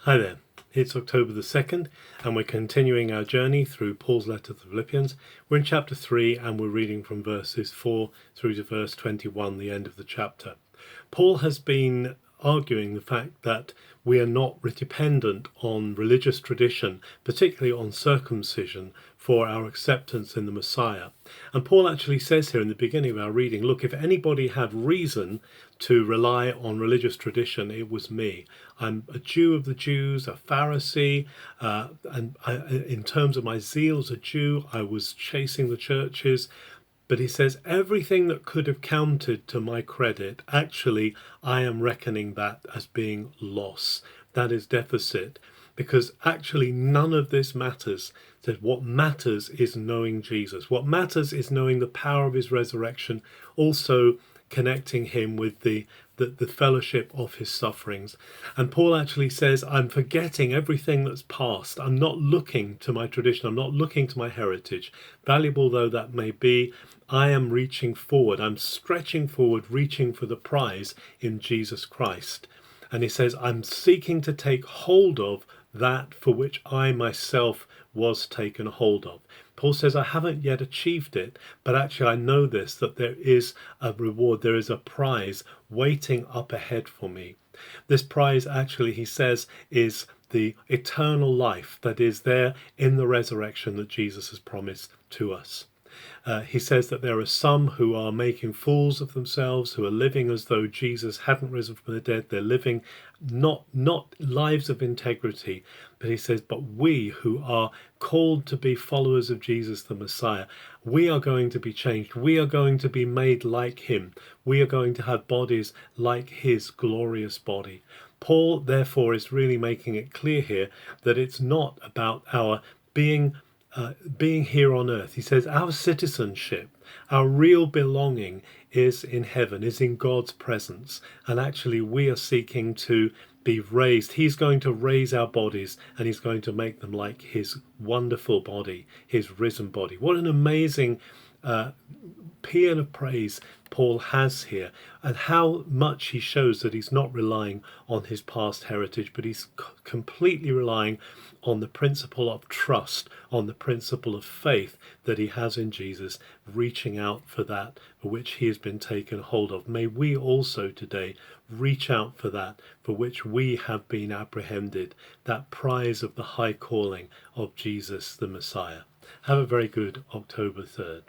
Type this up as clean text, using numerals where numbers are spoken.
Hi there, it's October the 2nd and we're continuing our journey through Paul's letter to the Philippians. We're in chapter 3 and we're reading from verses 4 through to verse 21, the end of the chapter. Paul has been arguing the fact that we are not dependent on religious tradition, particularly on circumcision, for our acceptance in the Messiah. And Paul actually says here in the beginning of our reading, look, if anybody had reason to rely on religious tradition, it was me. I'm a Jew of the Jews, a Pharisee, in terms of my zeal as a Jew, I was chasing the churches. But he says everything that could have counted to my credit, actually, I am reckoning that as being loss. That is deficit. Because actually none of this matters. That what matters is knowing Jesus. What matters is knowing the power of his resurrection, also connecting him with the fellowship of his sufferings. And Paul actually says, I'm forgetting everything that's past. I'm not looking to my tradition. I'm not looking to my heritage. Valuable though that may be, I am reaching forward. I'm stretching forward, reaching for the prize in Jesus Christ. And he says, I'm seeking to take hold of that for which I myself was taken hold of. Paul says, I haven't yet achieved it, but actually I know this, that there is a reward, there is a prize waiting up ahead for me. This prize actually, he says, is the eternal life that is there in the resurrection that Jesus has promised to us. He says that there are some who are making fools of themselves, who are living as though Jesus hadn't risen from the dead. They're living not lives of integrity, but he says, but we who are called to be followers of Jesus the Messiah, we are going to be changed. We are going to be made like him. We are going to have bodies like his glorious body. Paul, therefore, is really making it clear here that it's not about our being here on earth. He says our citizenship, our real belonging is in heaven, is in God's presence. And actually we are seeking to be raised. He's going to raise our bodies and he's going to make them like his wonderful body, his risen body. What an amazing paean of praise Paul has here, and how much he shows that he's not relying on his past heritage, but he's completely relying on the principle of trust, on the principle of faith that he has in Jesus, reaching out for that for which he has been taken hold of. May we also today reach out for that for which we have been apprehended, that prize of the high calling of Jesus the Messiah. Have a very good October 3rd.